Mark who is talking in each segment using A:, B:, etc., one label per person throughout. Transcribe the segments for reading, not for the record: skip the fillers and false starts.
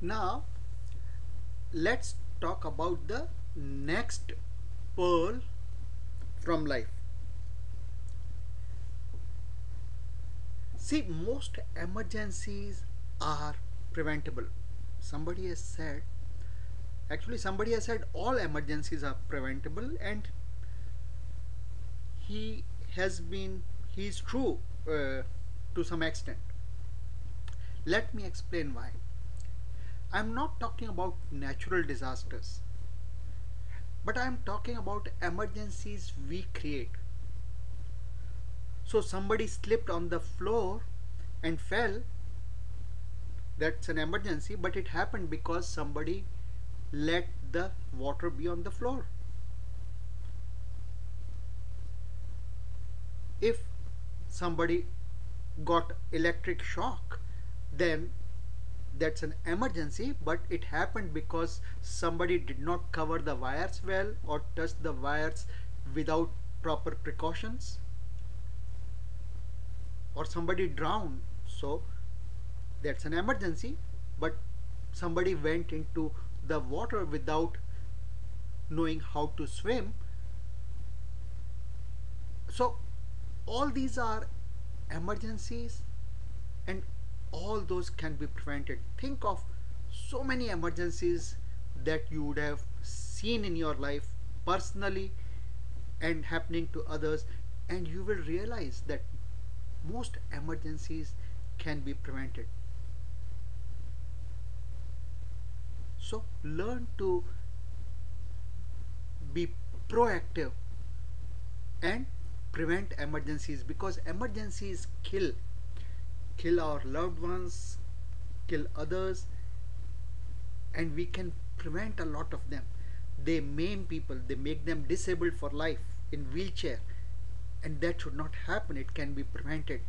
A: Now let's talk about the next pearl from life. See, most emergencies are preventable. Somebody has said, somebody has said all emergencies are preventable, and he has been, he's true to some extent. Let me explain why. I'm not talking about natural disasters, but I'm talking about emergencies we create. So somebody slipped on the floor and fell, that's an emergency, but it happened because somebody let the water be on the floor. If somebody got electric shock, then that's an emergency, but it happened because somebody did not cover the wires well or touch the wires without proper precautions, or somebody drowned. So that's an emergency, but somebody went into the water without knowing how to swim. So all these are emergencies, and all those can be prevented. Think of so many emergencies that you would have seen in your life personally and happening to others, and you will realize that most emergencies can be prevented. So learn to be proactive and prevent emergencies, because emergencies kill our loved ones, kill others, and we can prevent a lot of them. They maim people, they make them disabled for life in wheelchair, and that should not happen. It can be prevented.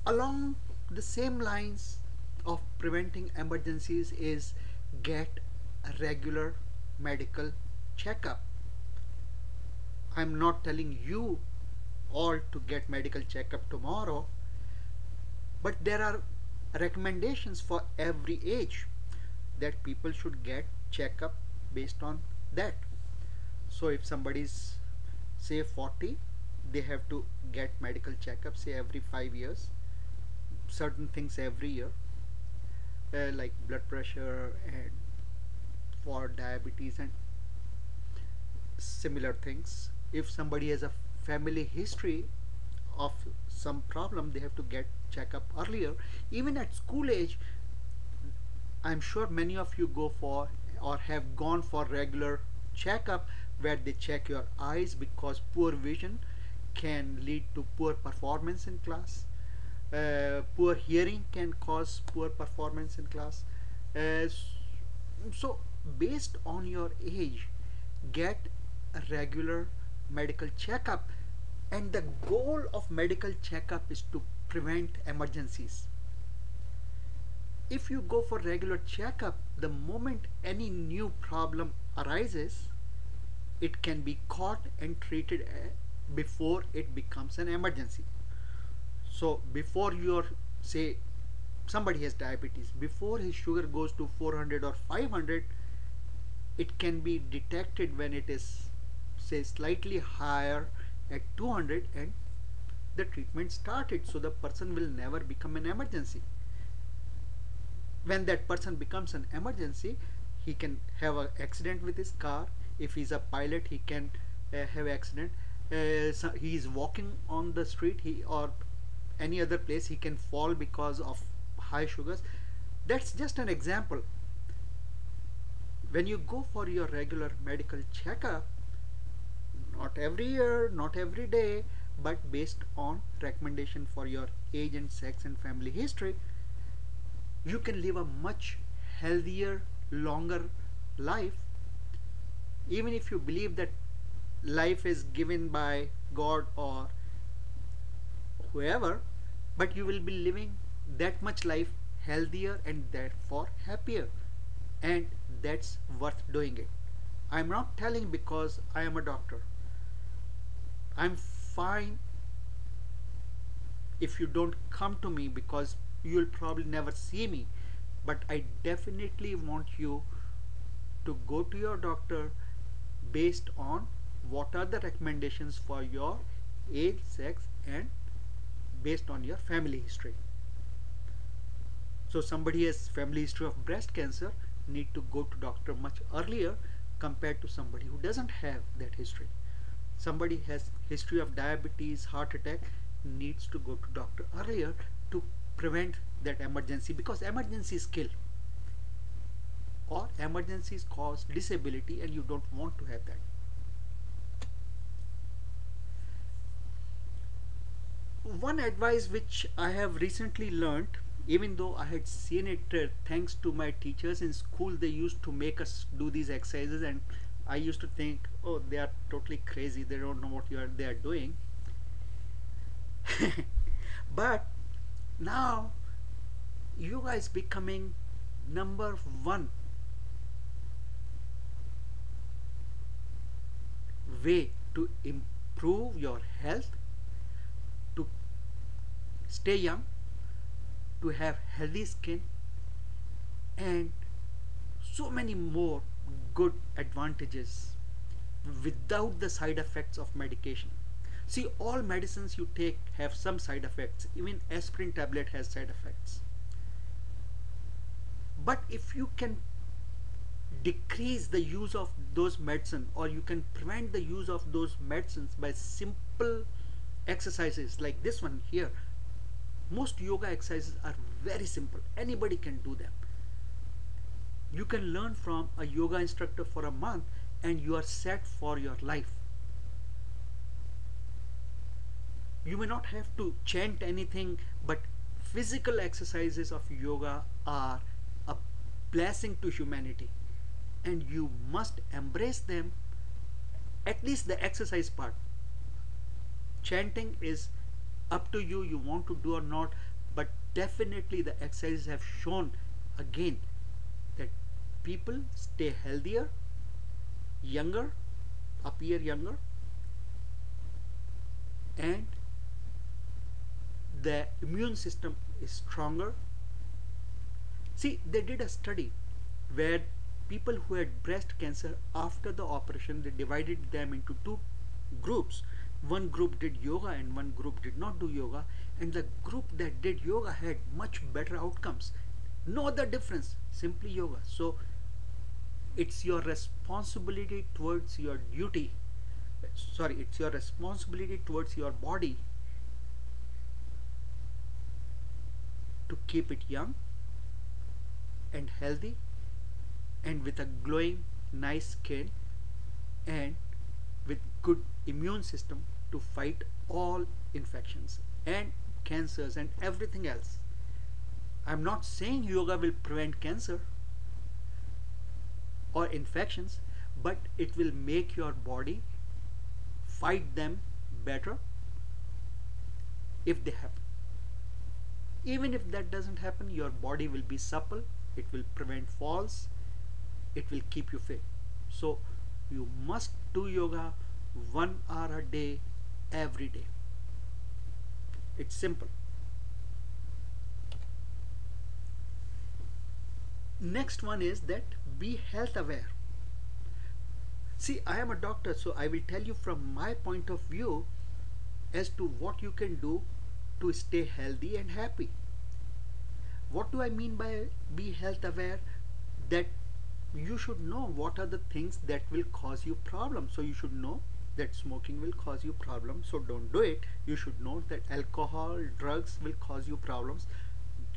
A: Along the same lines of preventing emergencies is get a regular medical checkup. I'm not telling you all to get medical checkup tomorrow, but there are recommendations for every age that people should get checkup based on that. So if somebody's say 40, they have to get medical checkup say every 5 years, certain things every year, like blood pressure and for diabetes and similar things. If somebody has a family history of some problem, they have to get checkup earlier. Even at school age, I'm sure many of you go for or have gone for regular checkup where they check your eyes, because poor vision can lead to poor performance in class. Poor hearing can cause poor performance in class. Uh, so based on your age, get a regular medical checkup, and the goal of medical checkup is to prevent emergencies. If you go for regular checkup, the moment any new problem arises, it can be caught and treated before it becomes an emergency. So before your, say somebody has diabetes, before his sugar goes to 400 or 500, it can be detected when it is say slightly higher at 200, and the treatment started, so the person will never become an emergency. When that person becomes an emergency, he can have an accident with his car. If he's a pilot, he can have accident. So he is walking on the street, he or any other place, he can fall because of high sugars. That's just an example. When you go for your regular medical checkup, not every year, not every day, but based on recommendation for your age and sex and family history, you can live a much healthier, longer life. Even if you believe that life is given by God or whoever, but you will be living that much life healthier and therefore happier, and that's worth doing it. I'm not telling because I am a doctor. I'm fine if you don't come to me, because you'll probably never see me, but I definitely want you to go to your doctor based on what are the recommendations for your age, sex, and based on your family history. So somebody has family history of breast cancer need to go to doctor much earlier compared to somebody who doesn't have that history. Somebody has history of diabetes, heart attack, needs to go to doctor earlier to prevent that emergency, because emergencies kill, or emergencies cause disability, and you don't want to have that. One advice which I have recently learned, even though I had seen it thanks to my teachers in school, they used to make us do these exercises, and I used to think, oh, they are totally crazy. They don't know what they are doing. But now yoga is becoming number one way to improve your health, to stay young, to have healthy skin, and so many more good advantages without the side effects of medication. See, all medicines you take have some side effects. Even aspirin tablet has side effects. But if you can decrease the use of those medicine, or you can prevent the use of those medicines by simple exercises like this one here. Most yoga exercises are very simple. Anybody can do them. You can learn from a yoga instructor for a month and you are set for your life. You may not have to chant anything, but physical exercises of yoga are a blessing to humanity, and you must embrace them, at least the exercise part. Chanting is up to you, you want to do or not, but definitely the exercises have shown again that people stay healthier, younger, appear younger, and the immune system is stronger. See, they did a study where people who had breast cancer, after the operation, they divided them into two groups. One group did yoga and one group did not do yoga, and the group that did yoga had much better outcomes. No other difference, simply yoga. So it's your responsibility towards your duty, sorry, it's your responsibility towards your body to keep it young and healthy and with a glowing nice skin and with good immune system to fight all infections and cancers and everything else. I'm not saying yoga will prevent cancer or infections, but it will make your body fight them better if they happen. Even if that doesn't happen, your body will be supple, it will prevent falls, it will keep you fit. So you must do yoga 1 hour a day, every day. It's simple. Next one is that be health aware. See, I am a doctor, so I will tell you from my point of view as to what you can do to stay healthy and happy. What do I mean by be health aware? That you should know what are the things that will cause you problems. So you should know that smoking will cause you problems, so don't do it. You should know that alcohol, drugs will cause you problems,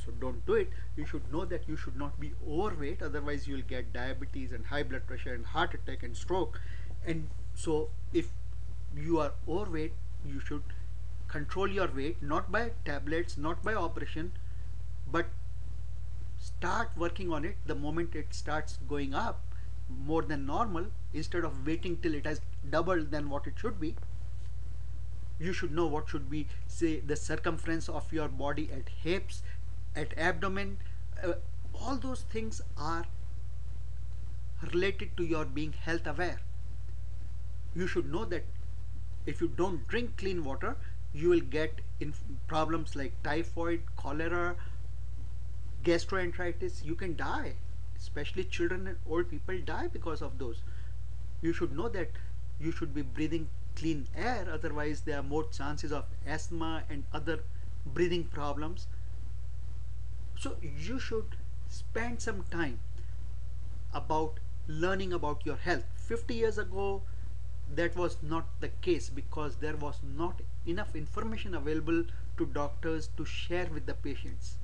A: so don't do it. You should know that you should not be overweight, otherwise you will get diabetes and high blood pressure and heart attack and stroke. And so if you are overweight, you should control your weight, not by tablets, not by operation, but start working on it the moment it starts going up more than normal, instead of waiting till it has doubled than what it should be. You should know what should be, say, the circumference of your body at hips, at abdomen. All those things are related to your being health aware. You should know that if you don't drink clean water, you will get in problems like typhoid, cholera, gastroenteritis. You can die, especially children and old people die because of those. You should know that you should be breathing clean air, otherwise there are more chances of asthma and other breathing problems. So you should spend some time about learning about your health. 50 years ago that was not the case because there was not enough information available to doctors to share with the patients.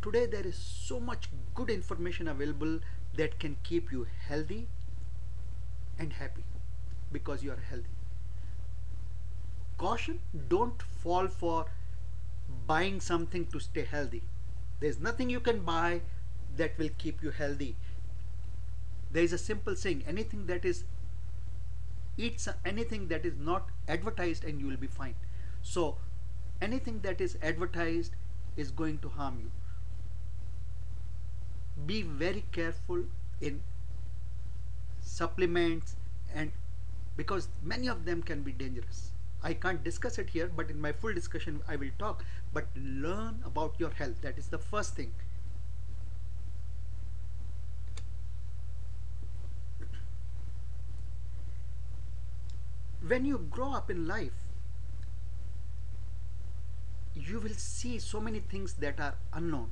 A: Today there is so much good information available that can keep you healthy and happy because you are healthy. Caution, don't fall for buying something to stay healthy. There's nothing you can buy that will keep you healthy. There is a simple saying, anything that is anything that is not advertised and you will be fine. So anything that is advertised is going to harm you. Be very careful in supplements, and because many of them can be dangerous. I can't discuss it here, but in my full discussion I will talk. But learn about your health. That is the first thing. When you grow up in life, you will see so many things that are unknown,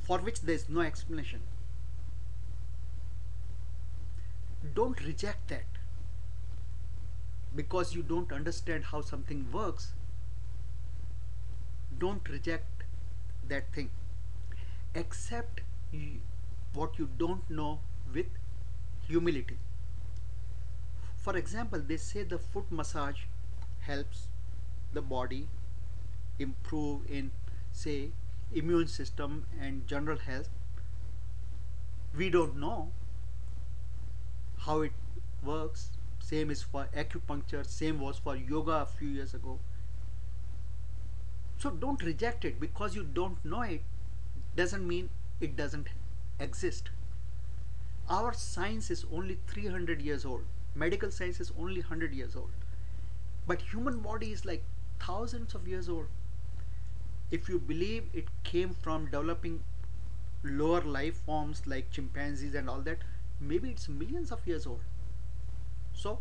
A: for which there is no explanation. Don't reject that because you don't understand how something works. Don't reject that thing. Accept what you don't know with humility. For example, they say the foot massage helps the body improve in, say, immune system and general health. We don't know how it works. Same is for acupuncture, same was for yoga a few years ago. So don't reject it because you don't know it doesn't mean it doesn't exist. Our science is only 300 years old. Medical science is only 100 years old. But human body is like thousands of years old. If you believe it came from developing lower life forms like chimpanzees and all that, maybe it's millions of years old. So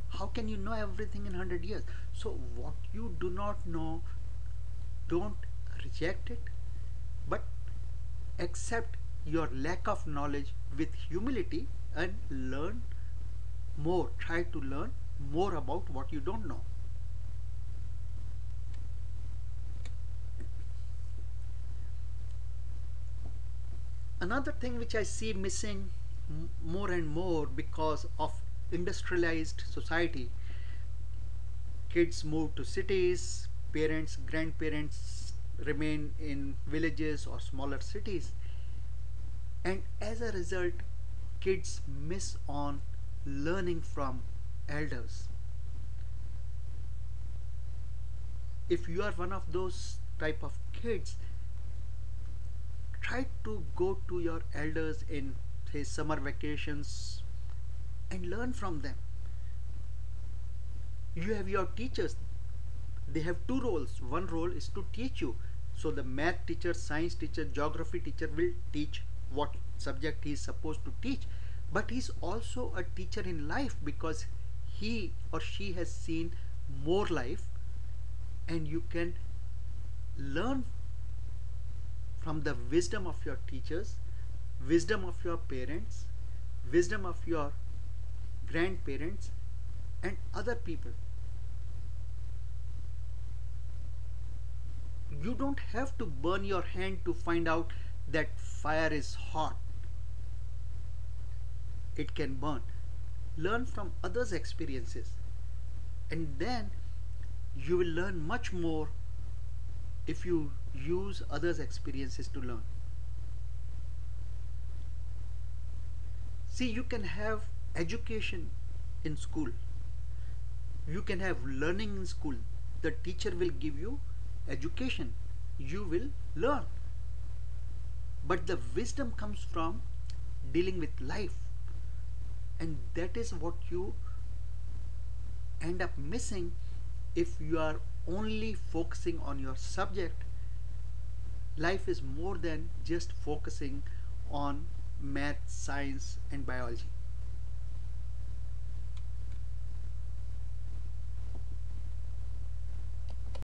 A: how can you know everything in 100 years? So what you do not know, don't reject it, but accept your lack of knowledge with humility and learn more. Try to learn more about what you don't know. Another thing which I see missing more and more because of industrialized society, kids move to cities, parents, grandparents remain in villages or smaller cities, and as a result kids miss on learning from elders. If you are one of those type of kids, try to go to your elders in, say, summer vacations and learn from them. You have your teachers. They have two roles. One role is to teach you. So the math teacher, science teacher, geography teacher will teach what subject he is supposed to teach. But he is also a teacher in life because he or she has seen more life, and you can learn from the wisdom of your teachers, wisdom of your parents, wisdom of your grandparents, and other people. You don't have to burn your hand to find out that fire is hot. It can burn. Learn from others' experiences, and then you will learn much more if you use others' experiences to learn. See, you can have education in school. You can have learning in school. The teacher will give you education. You will learn. But the wisdom comes from dealing with life. And that is what you end up missing if you are only focusing on your subject. Life is more than just focusing on math, science, and biology.